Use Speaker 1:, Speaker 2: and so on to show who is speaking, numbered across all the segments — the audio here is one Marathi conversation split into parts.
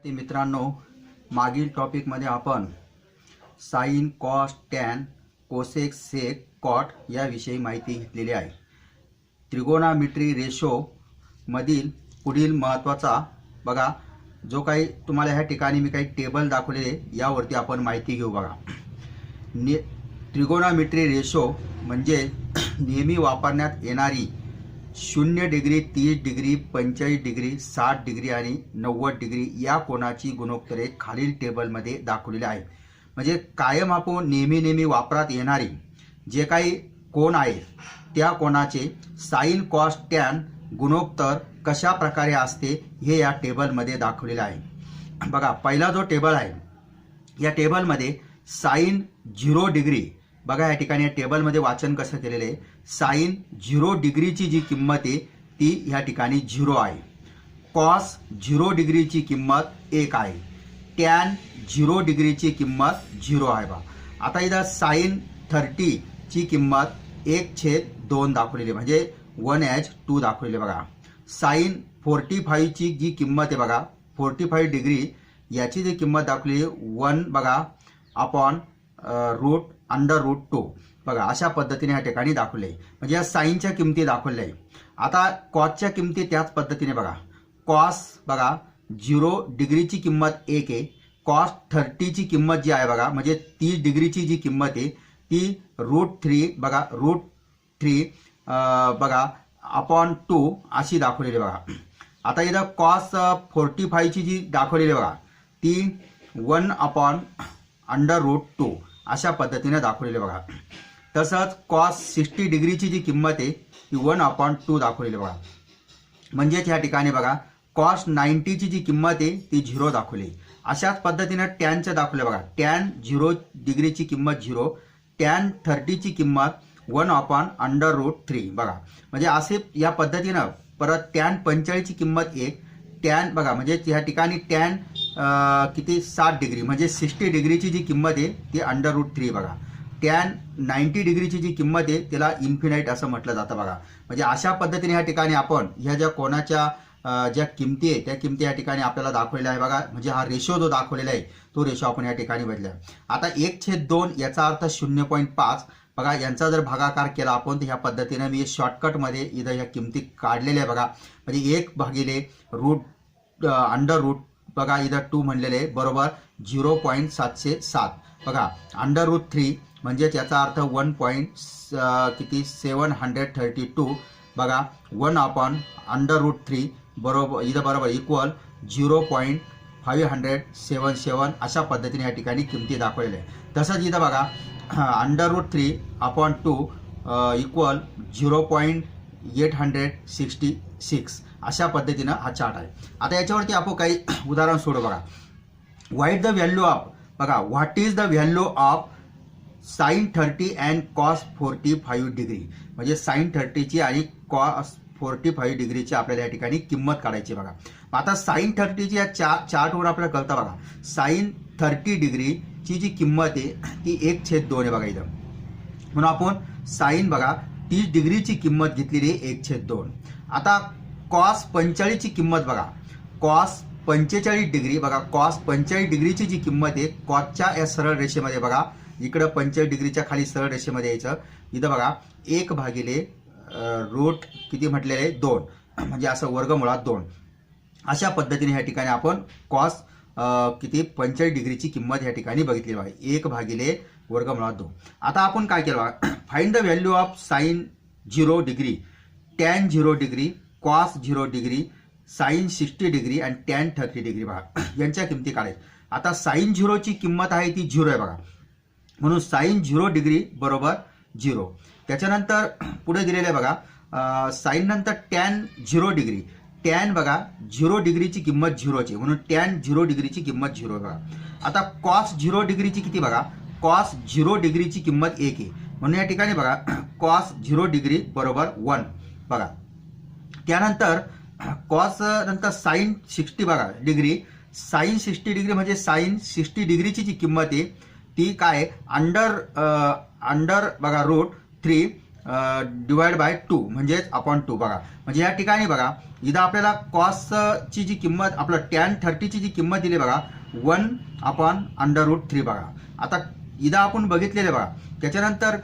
Speaker 1: ते मित्रांनो, मागील टॉपिकमध्ये आपण साइन, कॉस, टॅन, कोसेक, सेक, कॉट याविषयी माहिती घेतलेली आहे. त्रिगोनोमेट्री रेशो मधील पुढील महत्त्वाचा बघा, जो काही तुम्हाला ह्या ठिकाणी मी काही टेबल दाखवलेले यावरती आपण माहिती घेऊ. बघा, त्रिगोनोमेट्री रेशो म्हणजे नेहमी वापरण्यात येणारी 0 डिग्री, 30 डिग्री, 45 डिग्री, 60 डिग्री आणि 90 डिग्री या कोनाची गुणोत्तरे खालील टेबलमध्ये दाखवलेली आहे. म्हणजे कायम आपण नेहमी वापरात येणारी जे काही कोन आहे त्या कोनाचे साइन, कॉस, टॅन गुणोत्तर कशा प्रकारे असते हे या टेबलमध्ये दाखवलेले आहे. बघा, पहिला जो टेबल आहे या टेबलमध्ये साइन 0 डिग्री, बघा या ठिकाणी या टेबलमध्ये वाचन कसं केलेलं आहे. साइन 0 डिग्रीची जी किंमत आहे ती ह्या ठिकाणी 0 आहे. कॉस 0 डिग्रीची किंमत 1 आहे. टॅन 0 डिग्रीची किंमत 0 आहे. बा आता इथं साइन 30 ची किंमत 1/2 दाखवलेली, म्हणजे 1/2 दाखवलेली. बघा, साइन 45 ची जी किंमत आहे, बघा 45 डिग्री याची जी किंमत दाखवली 1 बघा अपॉन √2. बघा, अशा पद्धतीने ह्या ठिकाणी दाखवले, म्हणजे या साइनच्या किमती दाखवल्या आहे. आता कॉसच्या किमती त्याच पद्धतीने बघा, कॉस बघा 0 डिग्रीची किंमत 1 आहे. कॉस 30 ची किंमत जी आहे बघा, म्हणजे 30 डिग्रीची जी किंमत आहे ती √3 बघा √3 बघा अपॉन 2 अशी दाखवलेली. बघा, आता इथं कॉस 45 ची जी दाखवलेली बघा ती 1 अपॉन √2 अशा पद्धतीने दाखवलेले. बघा, तसंच कॉस 60 डिग्रीची जी किंमत आहे ती 1/2 दाखवलेली. बघा, म्हणजेच या ठिकाणी बघा कॉस 90 ची जी किंमत आहे ती 0 दाखवली. अशाच पद्धतीने टॅनचं दाखवले. बघा, टॅन 0 डिग्रीची किंमत 0, टॅन 30 ची किंमत 1/√3. बघा, म्हणजे असे या पद्धतीनं. परत टॅन 45 ची किंमत 1, टॅन बघा म्हणजे या ठिकाणी टॅन किती 60 डिग्री म्हणजे 60 डिग्रीची जी किंमत आहे ती √3. बघा, टॅन 90 डिग्रीची जी किंमत आहे त्याला इन्फिनाइट असं म्हटलं जातं. बघा, म्हणजे अशा पद्धतीने या ठिकाणी आपण ह्या ज्या कोणाच्या ज्या किमती आहे त्या किमती या ठिकाणी आपल्याला दाखवलेल्या आहे. बघा, म्हणजे हा रेशो जो दाखवलेला आहे तो रेशो आपण या ठिकाणी बदलला. आता 1/2 याचा अर्थ 0.5. बघा, यांचा जर भागाकार केला आपण तर ह्या पद्धतीने मी शॉर्टकटमध्ये इथं ह्या किमती काढलेल्या आहे. बघा, म्हणजे 1/√√, बघा इथं 2 म्हणलेले आहे बरोबर 0.707. बघा, √3 म्हणजेच याचा अर्थ 1.732. बघा, 1/√3 बरोबर इथं बरोबर इक्वल 0.577 अशा पद्धतीने या ठिकाणी किमती दाखवलेल्या आहे. तसंच इथं बघा √3/2 इक्वल 0.866 अशा पद्धतीनं हा चार्ट आहे. आता याच्यावरती आपण काही उदाहरण सोडू. बघा, वाईट द व्हॅल्यू ऑफ, बघा what is the value of sign 30 and cos 45 degree, म्हणजे साइन 30 ची आणि कॉस 45 डिग्रीची आपल्याला या ठिकाणी किंमत काढायची. बघा, आता साइन 30 ची या चार्टवर आपल्याला कळतं. बघा, साइन 30 डिग्रीची जी किंमत आहे ती 1/2 आहे. बघा इथं, म्हणून आपण साइन बघा 30 डिग्रीची किंमत घेतलेली आहे 1/2. आता कॉस 45 ची किंमत बघा, कॉस 45 डिग्री, बघा कॉस 45 डिग्रीची जी किंमत आहे कॉसच्या या सरळ रेषेमध्ये बघा इकडं 45 डिग्रीच्या खाली सरळ रेषेमध्ये यायचं. इथं बघा 1/√, किती म्हटलेले आहे 2, म्हणजे असं वर्गमुळात 2 अशा पद्धतीने ह्या ठिकाणी आपण कॉस किती 45 डिग्रीची किंमत ह्या ठिकाणी बघितली. बघा 1/√2. आता आपण काय केलं बघा, find the value of sine 0 degree, tan 0 degree, cos 0 degree, sine 60 degree आणि टॅन 30 डिग्री. बघा, यांच्या किमती काढायच्या. आता साइन 0 ची किंमत आहे ती 0 आहे. बघा, म्हणून साइन 0 डिग्री बरोबर 0. त्याच्यानंतर पुढे दिलेलं आहे बघा, साइन नंतर टॅन 0 डिग्री, टॅन बघा 0 डिग्रीची किंमत 0ची, म्हणून टॅन 0 डिग्रीची किंमत 0. बघा, आता कॉस 0 डिग्रीची किती बघा, कॉस 0 डिग्रीची किंमत 1 आहे, म्हणून या ठिकाणी बघा कॉस 0 डिग्री बरोबर 1. बघा, त्यानंतर कॉस नंतर साइन 60 बघा डिग्री, साइन 60 डिग्री म्हणजे साइन 60 डिग्रीची जी किंमत आहे ती काय अंडर बघा √3 डिवाइड बाय 2 म्हणजेच अपॉन 2 बघा. म्हणजे या ठिकाणी बघा इथं आपल्याला कॉसची जी किंमत आपलं टॅन 30ची जी किंमत दिली बघा 1/√3 बघा. आता इथं आपण बघितलेले बघा. त्याच्यानंतर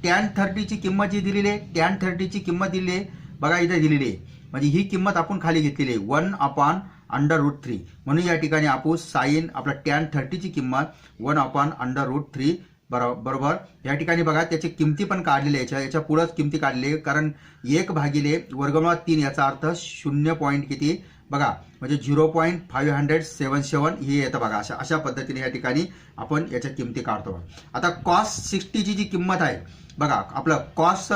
Speaker 1: टॅन 30ची किंमत जी दिलेली आहे टॅन 30ची किंमत दिलेली आहे बघा इथं दिलेली आहे. म्हणजे ही किंमत आपण खाली घेतलेली आहे 1/√3. म्हणून या ठिकाणी आपण साईन आपला टॅन 30ची किंमत 1/√3 बरोबर. या ठिकाणी बघा त्याची किमती पण काढलेली आहे. याच्या पुढंच किमती काढलेली आहे कारण 1/√3 याचा अर्थ 0. किती बघा म्हणजे 0.577 हे येतं बघा. अशा पद्धतीने या ठिकाणी आपण याच्या किमती काढतो. आता कॉस 60ची जी किंमत आहे बघा आपलं कॉस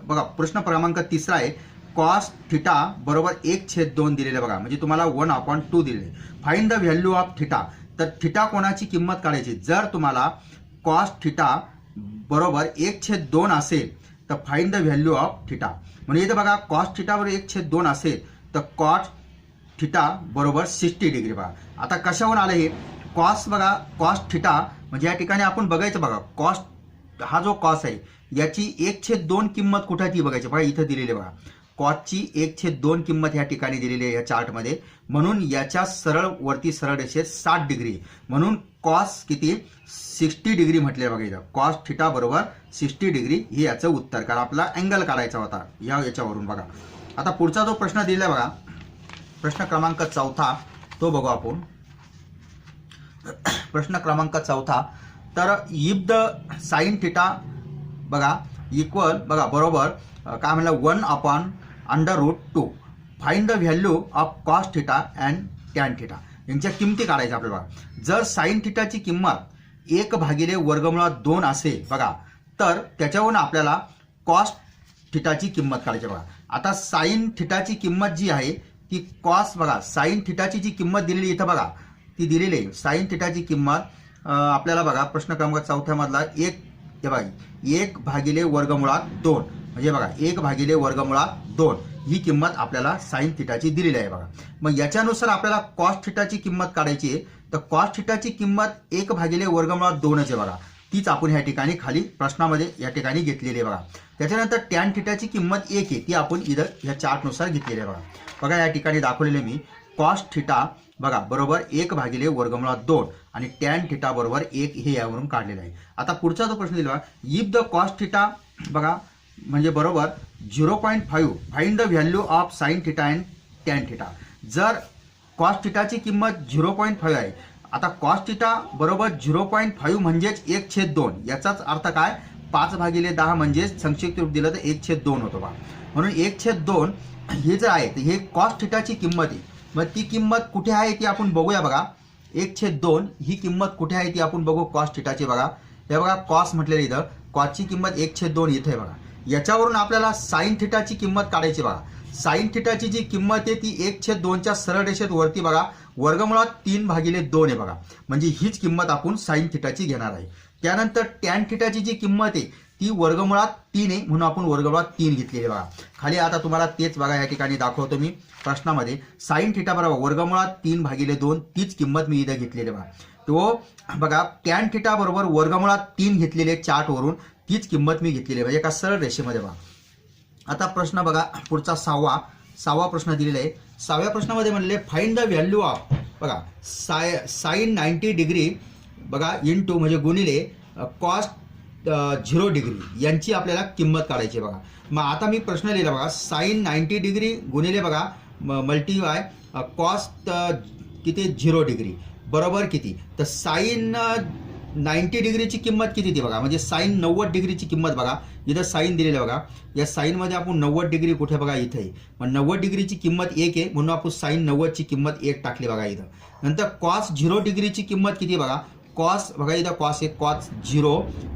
Speaker 1: बघा प्रश्न क्रमांक 3 आहे. कॉस थिटा बरोबर 1/2 दिलेलं बघा. म्हणजे तुम्हाला 1/2 दिलेले. Find the value of theta. तर थिटा कोणाची किंमत काढायची. जर तुम्हाला कॉस थिटा बरोबर 1/2 असेल तर find the value of theta. म्हणजे इथं बघा कॉस थिटा बरोबर 1/2 असेल तर कॉस थिटा बरोबर 60 डिग्री बघा. आता कशावरून आलं हे कॉस बघा कॉस थिटा म्हणजे या ठिकाणी आपण बघायचं बघा कॉस हा जो कॉस आहे याची 1/2 किंमत कुठे ती बघायची बघा. इथं दिलेली बघा कॉसची 1/2 किंमत या ठिकाणी दिलेली आहे या चार्टमध्ये. म्हणून याच्या सरळ वरती सरळ रेषेत 60 डिग्री म्हणून कॉस किती 60 डिग्री म्हटले बघा. इथं कॉस थिटा बरोबर 60 डिग्री हे याचं उत्तर कारण आपला अँगल काढायचा होता याच्यावरून बघा. आता पुढचा जो प्रश्न दिला बघा प्रश्न क्रमांक 4 तो बघू आपण. प्रश्न क्रमांक 4 तर इफ द साइन थिटा बघा इक्वल बघा बरोबर काय म्हणलं 1/√2 find the value of cos theta and tan theta. यांच्या किमती काढायच्या आपल्याला. जर साइन थिटाची किंमत 1/√2 असेल बघा तर त्याच्यावरून आपल्याला कॉस थिटाची किंमत काढायची बघा. आता साइन थिटाची किंमत जी आहे ती कॉस बघा साइन थिटाची जी किंमत दिलेली इथं बघा ती दिलेली आहे. साइन थिटाची किंमत आपल्याला बघा प्रश्न क्रमांक 4 मधला 1/√2 म्हणजे बघा 1/√2 ही किंमत आपल्याला साइन थिटाची दिलेली आहे बघा. मग याच्यानुसार आपल्याला कॉस थिटाची किंमत काढायची आहे. तर कॉस थिटाची किंमत 1/√2 आहे बघा. तीच आपण ह्या ठिकाणी खाली प्रश्नामध्ये या ठिकाणी घेतलेली आहे बघा. त्याच्यानंतर टॅन थिटाची किंमत 1 आहे ती आपण इथं ह्या चार्टनुसार घेतलेली आहे बघा. बघा या ठिकाणी दाखवलेले मी कॉस थिटा बघा बरोबर 1/√2 आणि टॅन थिटा बरोबर 1 हे यावरून काढलेलं आहे. आता पुढचा जो प्रश्न दिला इफ द कॉस थिटा बघा म्हणजे बरोबर 0.5 find the value of sine theta and tan theta. जर कॉस थिटाची किंमत 0.5 आहे. आता कॉस थिटा बरोबर 0.5 म्हणजेच 1/2 याचाच अर्थ काय 5/10 म्हणजेच संक्षिप्त रूप दिलं तर 1/2 होतो बा. म्हणून 1/2 हे जर आहे तर हे कॉस थिटाची किंमत आहे. मग ती किंमत कुठे आहे ती आपण बघूया बघा. 1/2 ही किंमत कुठे आहे ती आपण बघू कॉस थिटाची बघा. हे बघा कॉस म्हटलेलं इथं कॉसची किंमत 1/2 इथे बघा. याच्यावरून आपल्याला साइन थिटाची किंमत काढायची बघा. साइन थिटाची जी किंमत आहे ती 1/2च्या सरळ रेषेत वरती बघा 3/2 आहे बघा. म्हणजे हीच किंमत आपण साइन थिटाची घेणार आहे. त्यानंतर टॅन थिटाची जी किंमत आहे ती 3 आहे म्हणून आपण 3 घेतलेली बघा. खाली आता तुम्हाला तेच बघा या ठिकाणी दाखवतो मी प्रश्नामध्ये साइन थिटा बरोबर 3/2 तीच किंमत मी इथं घेतलेली बघा. तो बघा टॅन थिटा बरोबर 3 घेतलेले चार्टवरून तीच किंमत मी घेतलेली म्हणजे एका सरळ रेषेमध्ये बघा. आता प्रश्न बघा पुढचा 6वा प्रश्न दिलेला आहे. 6व्या प्रश्नामध्ये म्हणले फाइंड द व्हॅल्यू ऑफ बघा साइन 90 डिग्री बघा इंटू म्हणजे गुणिले कॉस 0 डिग्री यांची आपल्याला किंमत काढायची बघा. मग आता मी प्रश्न लिहिला बघा साइन 90 डिग्री गुणिले बघा मल्टीवाय कॉस किती 0 डिग्री बरोबर किती. तर साइन 90 डिग्रीची किंमत किती ती बघा म्हणजे साइन 90 डिग्रीची किंमत बघा इथं साइन दिलेली बघा. या साइनमध्ये आपण 90 डिग्री कुठे बघा इथे आहे. मग 90 डिग्रीची किंमत 1 आहे म्हणून आपण साइन 90ची किंमत 1 टाकली बघा इथं. नंतर कॉस 0 डिग्रीची किंमत किती बघा कॉस बघा इथं कॉस आहे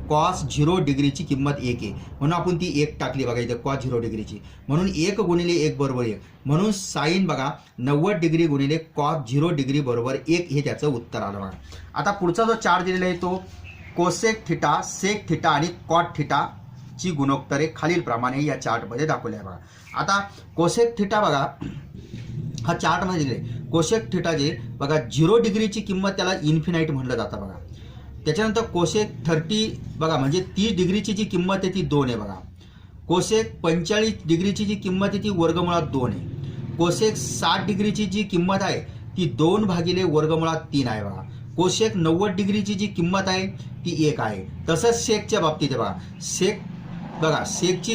Speaker 1: कॉस 0 डिग्रीची किंमत 1 आहे म्हणून आपण ती 1 टाकली बघा इथं कॉस 0 डिग्रीची. म्हणून 1 गुणिले 1 बरोबर 1 म्हणून साइन बघा 90 डिग्री गुणिले कॉस 0 डिग्री बरोबर 1 हे त्याचं उत्तर आलं बघा. आता पुढचा जो चार्ट दिलेला आहे तो कोसेक थिटा सेक थिटा आणि कॉट थिटा ची गुणोत्तरे खालील प्रमाणे या चार्टमध्ये दाखवले आहे बघा. आता कोसेक थिटा बघा हा चार्टमध्ये दिले कोसेक थिटाचे बघा 0 डिग्रीची किंमत त्याला इन्फिनाइट म्हटलं जातं बघा. त्याच्यानंतर कोसेक 30 बघा म्हणजे 30 डिग्रीची जी किंमत आहे ती 2 आहे बघा. कोसेक 45 डिग्रीची जी किंमत आहे ती वर्गमुळात 2 आहे. कोसेक 60 डिग्रीची जी किंमत आहे ती 2 भागिले वर्गमुळात 3 आहे बघा. कोसेक 90 डिग्रीची जी किंमत आहे ती 1 आहे. तसंच सेकच्या बाबतीत आहे बघा. सेकची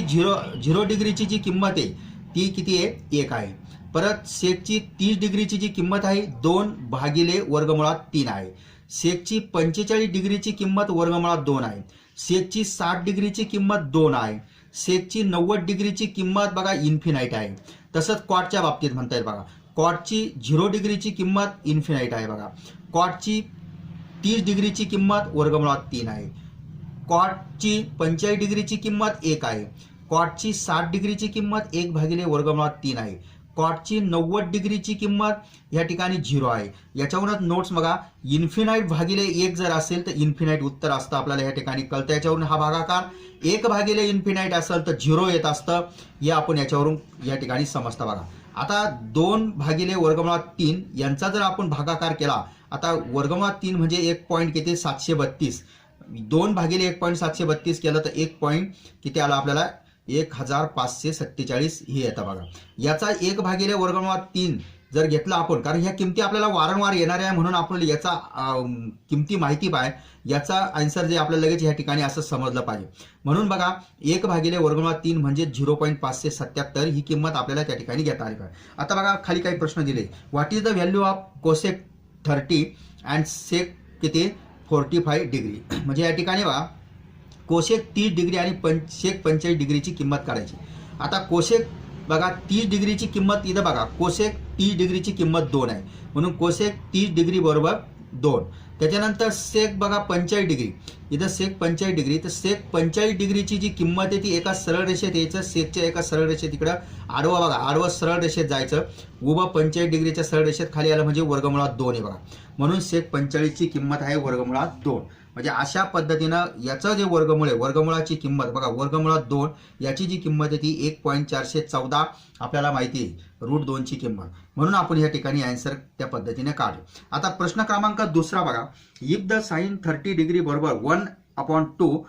Speaker 1: 0 डिग्रीची जी किंमत आहे ती किती आहे? 1 आहे. परत सेकची 30 डिग्रीची जी किंमत आहे 2 भागिले वर्गमुळात 3 आहे. सेकची 45 डिग्रीची किंमत वर्गमुळात 2 आहे. सेकची 60 डिग्रीची किंमत 2 आहे. सेकची 90 डिग्रीची किंमत बघा इन्फिनाईट आहे. तसंच कॉटच्या बाबतीत म्हणता येईल बघा. कॉटची 0 डिग्रीची किंमत इन्फिनाईट आहे बघा. कॉटची 30 डिग्रीची किंमत वर्गमुळात 3 आहे. कॉटची 45 डिग्रीची किंमत 1 आहे. कॉटची 60 डिग्रीची किंमत 1 भागिले वर्गमुळात 3 आहे. कॉटची 90 डिग्रीची किंमत या ठिकाणी 0 आहे. याच्यावरूनच नोट्स बघा, इन्फिनाईट भागिले 1 जर असेल तर इन्फिनाईट उत्तर असतं आपल्याला या ठिकाणी कळतं. याच्यावरून हा भागाकार 1 भागिले इन्फिनाईट असेल तर 0 येत असतं. हे आपण याच्यावरून या ठिकाणी समजतं बघा. आता 2 भागिले वर्गमुळात 3 यांचा जर आपण भागाकार केला, आता वर्गमुळात 3 म्हणजे 1 पॉईंट किती? 732. 2 भागिले 1.732 केलं तर 1 पॉईंट किती आला आपल्याला? 1547 हे येतं बघा. याचा 1 भागिले वर्गमुळात 3 जर घेतला आपण, कारण ह्या किमती आपल्याला वारंवार येणाऱ्या आहे म्हणून आपण याचा किमती माहिती पाहिजे. याचा आन्सर जे आपल्याला लगेच या ठिकाणी असं समजलं पाहिजे. म्हणून बघा 1 भागिले वर्गमुळात 3 म्हणजे 0.577 ही किंमत आपल्याला त्या ठिकाणी घेता आली पाहिजे. आता बघा खाली काही प्रश्न दिले. What is the value of cosec 30 and sec किती? 45 डिग्री. म्हणजे या ठिकाणी बघा कोसेक 30 डिग्री आणि सेक 45 डिग्रीची किंमत काढायची. आता कोसेक बघा 30 डिग्रीची किंमत इथं बघा, कोसेक 30 डिग्रीची किंमत 2 आहे म्हणून कोसेक 30 डिग्री बरोबर 2. त्याच्यानंतर सेक बघा 45 डिग्री, इथं सेक 45 डिग्री, तर सेक 45 डिग्रीची जी किंमत आहे ती एका सरळ रेषेत यायचं. सेकच्या एका सरळ रेषेत इकडं आडवा बघा, आडवा सरळ रेषेत जायचं. उभं 45 डिग्रीच्या सरळ रेषेत खाली आलं म्हणजे वर्गमुळात 2 आहे बघा. म्हणून सेक 45 ची किंमत आहे वर्गमुळात 2. म्हणजे अशा पद्धतीनं याचं जे वर्गमूळ आहे, वर्गमुळाची किंमत बघा वर्गमुळात 2 याची जी किंमत आहे ती 1.414 आपल्याला माहिती आहे, √2 ची किंमत. म्हणून आपण या ठिकाणी आन्सर त्या पद्धतीने काढू. आता प्रश्न क्रमांक 2 बघा. इफ द साइन 30 डिग्री बरोबर 1/2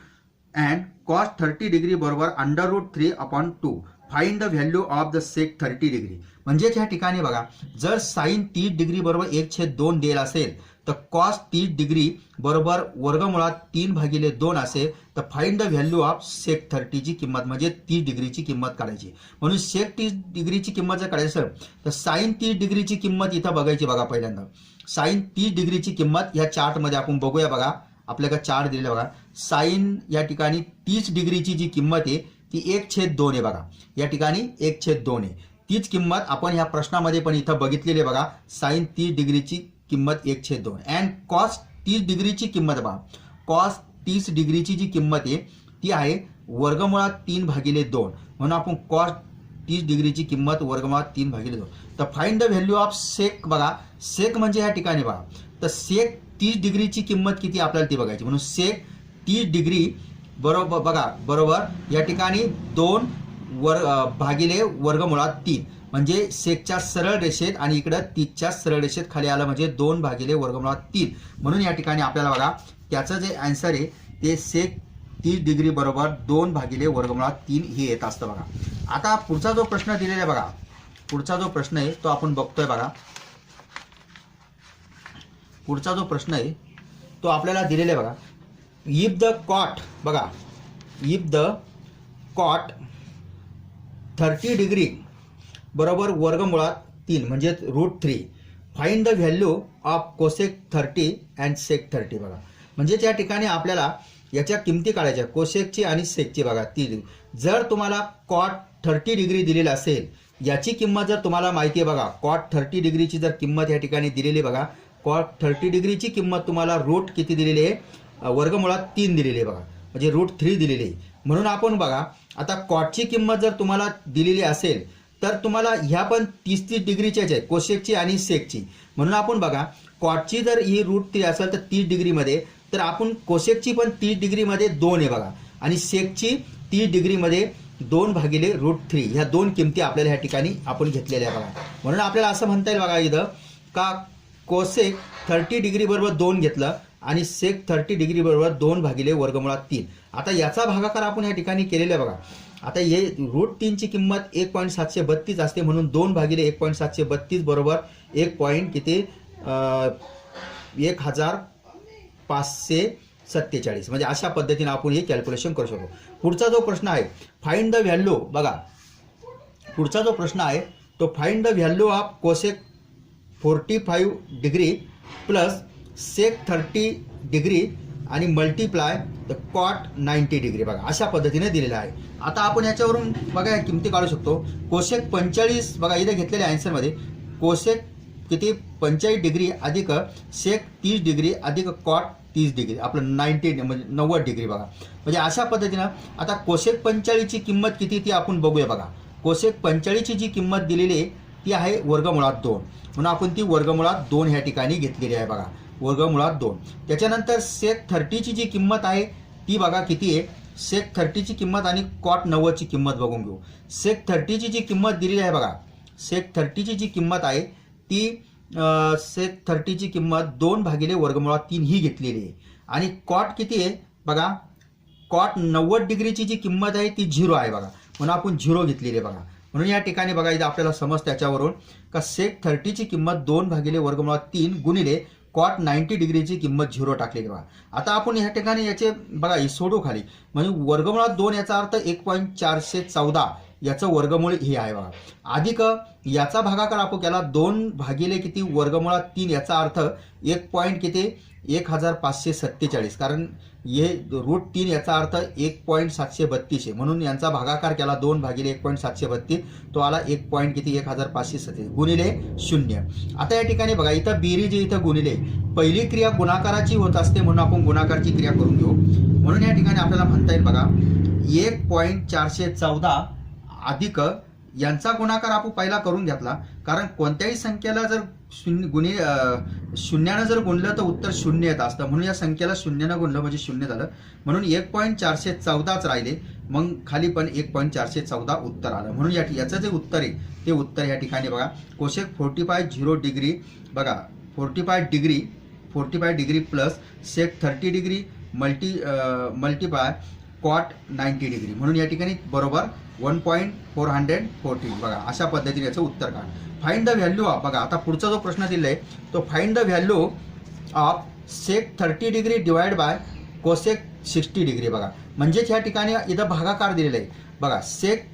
Speaker 1: अँड कॉस 30 डिग्री बरोबर √3/2 find the value of the sake 30 degree. म्हणजेच या ठिकाणी बघा जर साइन 30 डिग्री बरोबर 1/2 दिलेल असेल तर कॉस 30 डिग्री बरोबर वर्गमुळात 3 भागिले 2 असेल तर find the value of sec 30 ची किंमत म्हणजे 30 डिग्रीची किंमत काढायची. म्हणून सेक 30 डिग्रीची किंमत जर काढायची असेल तर साइन 30 डिग्रीची किंमत इथं बघायची बघा. पहिल्यांदा साइन 30 डिग्रीची किंमत या चार्टमध्ये आपण बघूया बघा. आपल्याला चार्ट दिलेला बघा. साइन या ठिकाणी 30 डिग्रीची जी किंमत आहे ती 1/2 आहे बघा. या ठिकाणी 1/2 आहे. तीच किंमत आपण ह्या प्रश्नामध्ये पण इथं बघितलेली बघा. साइन 30 डिग्रीची किंमत 1/2 अँड कॉस 30 डिग्रीची किंमत बघा. कॉस 30 डिग्रीची जी किंमत आहे ती आहे वर्गमुळात 3 भागिले 2. म्हणून आपण कॉस 30 डिग्रीची किंमत वर्गमुळात 3 भागिले 2. तर find the value of sec बघा. सेक म्हणजे या ठिकाणी बघा तर सेक 30 डिग्रीची किंमत किती आपल्याला ती बघायची. म्हणून सेक 30 डिग्री बरोबर बघा बरोबर या ठिकाणी 2 भागिले वर्गमुळात 3 म्हणजे सेकच्या सरळ रेषेत आणि इकडं 30च्या सरळ रेषेत खाली आलं म्हणजे 2 भागिले वर्गमुळात 3. म्हणून या ठिकाणी आपल्याला बघा त्याचं जे आन्सर आहे ते सेक 30 डिग्री बरोबर 2 भागिले वर्गमुळात 3 हे येत असतं बघा. आता पुढचा जो प्रश्न दिलेला आहे बघा, पुढचा जो प्रश्न आहे तो आपण बघतोय बघा. पुढचा जो प्रश्न आहे तो आपल्याला दिलेला आहे बघा. इफ द कॉट बघा, इफ द कॉट 30 डिग्री बरोबर वर्गमुळात 3 म्हणजे √3 find the value of cosec 30 and sec 30 बघा. म्हणजे त्या ठिकाणी आपल्याला याच्या किमती काढायच्या कोसेकची आणि सेकची बघा. ती जर तुम्हाला कॉट 30 डिग्री दिलेली असेल याची किंमत जर तुम्हाला माहिती आहे बघा. कॉट 30 डिग्रीची जर किंमत या ठिकाणी दिलेली बघा. कॉट 30 डिग्रीची किंमत तुम्हाला रूट किती दिलेली आहे? वर्गमुळात 3 दिलेली आहे बघा. म्हणजे √3 दिलेली आहे. म्हणून आपण बघा आता कॉटची किंमत जर तुम्हाला दिलेली असेल तर तुम्हाला ह्या पण 30 डिग्रीच्याच आहे कोसेकची आणि सेकची. म्हणून आपण बघा कॉटची जर ही √3 असेल तर 30 डिग्रीमध्ये, तर आपण कोसेकची पण 30 डिग्रीमध्ये 2 आहे बघा आणि सेकची 30 डिग्रीमध्ये 2 भागिले √3 ह्या 2 किमती आपल्याला ह्या ठिकाणी आपण घेतलेल्या बघा. म्हणून आपल्याला असं म्हणता येईल बघा इथं का कोसेक 30 डिग्री बरोबर 2 घेतलं आणि सेक 30 डिग्री बरोबर 2 भागिले वर्गमुळात 3. आता याचा भागाकार आपण या ठिकाणी केलेला बघा. आता हे √3 ची किंमत 1.732 असते, म्हणून 2 भागिले 1.732 बरोबर 1547 म्हणजे अशा पद्धतीने आपण हे कॅल्क्युलेशन करू शकतो. पुढचा जो प्रश्न आहे फाइंड द व्हॅल्यू, बघा पुढचा जो प्रश्न आहे तो find the value of cosec 45 degree plus sec 30 degree आणि मल्टिप्लाय द कॉट 90 डिग्री. बघा अशा पद्धतीने दिलेला आहे. आता आपण याच्यावरून बघा किमती काढू शकतो. कोसेक 45 बघा इथे घेतलेल्या आन्सरमध्ये कोसेक किती 45 डिग्री अधिक सेक 30 डिग्री अधिक कॉट 30 डिग्री, आपलं 90 म्हणजे 90 डिग्री. बघा म्हणजे अशा पद्धतीनं आता कोसेक 45 ची किंमत किती ती आपण बघूया. बघा कोसेक 45 ची जी किंमत दिलेली आहे ती आहे वर्गमुळात 2, म्हणून आपण ती वर्गमुळात 2 ह्या ठिकाणी घेतलेली आहे. बघा वर्गमुळात 2. त्याच्यानंतर सेक 30 ची जी किंमत आहे ती बघा किती आहे. सेक 30 ची किंमत आणि कॉट 90 ची किंमत बघून घेऊ. सेक 30 ची जी किंमत दिलेली आहे बघा, सेक 30 ची जी किंमत आहे ती सेक 30 ची किंमत 2 भागिले वर्गमुळात 3 ही घेतलेली आहे. आणि कॉट किती आहे बघा, कॉट 90 डिग्रीची जी किंमत आहे ती 0 आहे बघा, म्हणून आपण 0 घेतलेली आहे. बघा म्हणून या ठिकाणी बघा इथं आपल्याला समजतं त्याच्यावरून का सेक 30 ची किंमत 2 भागिले वर्गमुळात 3 गुणिले कॉट 90 डिग्रीची किंमत 0 टाकलेली. बघा आता आपण या ठिकाणी याचे बघा सोडू खाली, म्हणजे वर्गमुळात 2 याचा अर्थ 1.414 याचं वर्गमूळ हे आहे बघा, अधिक याचा भागाकार आपण केला 2 भागिले किती वर्गमुळात 3 याचा अर्थ 1547, कारण हे √3 याचा अर्थ 1.732 आहे, म्हणून यांचा भागाकार केला 2 भागिले 1.732, तो आला 1537 गुणिले 0. आता या ठिकाणी बघा इथं बेरीज इथं गुणिले, पहिली क्रिया गुणाकाराची होत असते म्हणून आपण गुणाकारची क्रिया करून घेऊ. म्हणून या ठिकाणी आपल्याला म्हणता येईल बघा 1.414 अधिक यांचा गुणाकार आपण पहिला करून घेतला, कारण कोणत्याही संख्येला जर शून्यानं जर गुणलं तर उत्तर 0 येत असतं, म्हणून या संख्येला 0नं गुणलं म्हणजे 0 झालं, म्हणून 1.414च राहिले, मग खाली पण 1.414 उत्तर आलं. म्हणून याचं जे उत्तर आहे ते उत्तर या ठिकाणी बघा कोसेक 45 डिग्री बघा 45 degree plus sec 30 degree multiply cot 90 degree, म्हणून या ठिकाणी बरोबर 1.414 बघा अशा पद्धतीने याचं उत्तर काढ. फाइंड द व्हॅल्यू ऑफ, बघा आता पुढचा जो प्रश्न दिला आहे तो find the value of sec 30 degree divide by cosec 60 degree. बघा म्हणजेच या ठिकाणी इथं भागाकार दिलेला आहे बघा, सेक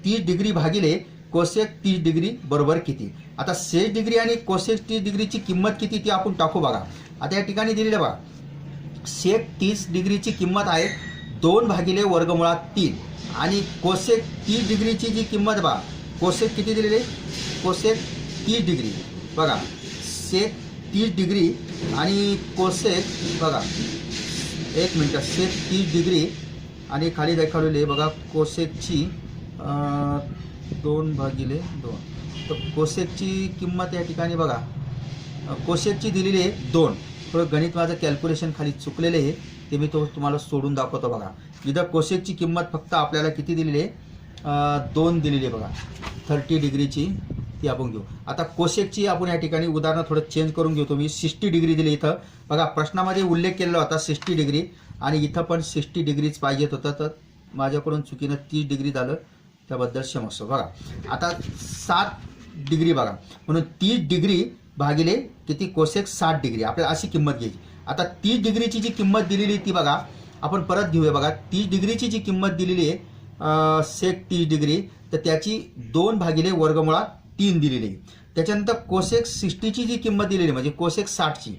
Speaker 1: 30 डिग्री भागिले कोसेक 30 डिग्री बरोबर किती. आता सेक डिग्री आणि कोसेक 30 डिग्रीची किंमत किती ती आपण टाकू. बघा आता या ठिकाणी दिलेलं बघा सेक 30 डिग्रीची किंमत आहे 2 भागिले वर्गमुळात 3 आणि कोसेक 30 डिग्रीची जी किंमत बघा, कोसेक किती दिलेली आहे, कोसेक 30 डिग्री बघा, सेक 30 डिग्री आणि कोसेक बघा 1 मिनिट, सेक 30 डिग्री आणि खाली दाखवलेली आहे बघा कोसेकची 2 भागिले 2, तर कोसेकची किंमत या ठिकाणी बघा कोसेकची दिलेली आहे 2. थोडं गणित माझं कॅल्क्युलेशन खाली चुकलेलं आहे ते मी तुम्हाला सोडून दाखवतो. बघा इथं कोसेकची किंमत फक्त आपल्याला किती दिलेली आहे 2 दिलेली आहे बघा 30 डिग्रीची, ती आपण घेऊ. आता कोसेकची आपण या ठिकाणी उदाहरण थोडं चेंज करून घेतो. मी 60 डिग्री दिली इथं बघा, प्रश्नामध्ये उल्लेख केलेला होता 60 डिग्री आणि इथं पण 60 डिग्रीच पाहिजेत होतं, तर माझ्याकडून चुकीनं 30 डिग्री झालं, त्याबद्दल क्षमस्व. बघा आता 7 डिग्री बघा, म्हणून 30 डिग्री भागिले किती कोसेक 60 डिग्री आपल्याला अशी किंमत घ्यायची. आता 30 डिग्रीची जी किंमत दिलेली ती बघा आपण परत घेऊया. बघा 30 डिग्रीची जी किंमत दिलेली आहे सेक 30 डिग्री, तर त्याची 2 भागिले वर्गमुळात 3 दिलेली आहे. त्याच्यानंतर कोसेक 60ची जी किंमत दिलेली म्हणजे कोसेक 60ची,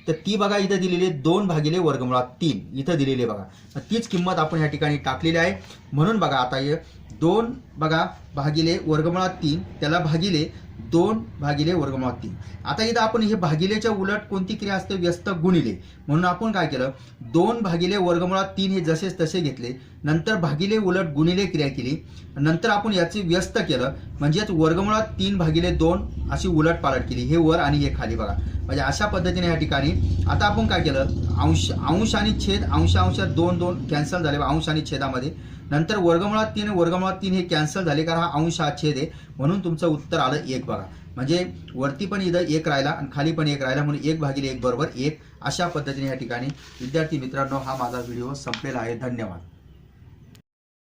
Speaker 1: तर ती बघा इथं दिलेली आहे 2 भागिले वर्गमुळात 3 इथं दिलेली आहे बघा, तीच किंमत आपण या ठिकाणी टाकलेली आहे. म्हणून बघा आता हे 2 बघा भागिले वर्गमुळात 3 त्याला भागिले 2 भागिले वर्गमुळात 3. आता इथं आपण हे भागिलेच्या उलट कोणती क्रिया असते, व्यस्त गुणिले, म्हणून आपण काय केलं 2 भागिले वर्गमुळात 3 हे जसेच तसे घेतले, नंतर भागिले उलट गुणिले क्रिया केली, नंतर आपण याची व्यस्त केलं म्हणजेच वर्गमुळात 3 भागिले 2 अशी उलट पालट केली, हे वर आणि हे खाली बघा. म्हणजे अशा पद्धतीने या ठिकाणी आता आपण काय केलं अंश आणि छेद, अंशात 2 कॅन्सल झाले अंश आणि छेदामध्ये, नंतर वर्गमुळात 3 हे कॅन्सल झाले कारण हा अंश हा छेद आहे, म्हणून तुमचं उत्तर आलं 1 बघा. म्हणजे वरती पण इथं 1 राहिला आणि खाली पण 1 राहिला, म्हणून 1 भागिले 1 बरोबर 1. अशा पद्धतीने या ठिकाणी विद्यार्थी मित्रांनो हा माझा व्हिडिओ संपलेला आहे. धन्यवाद.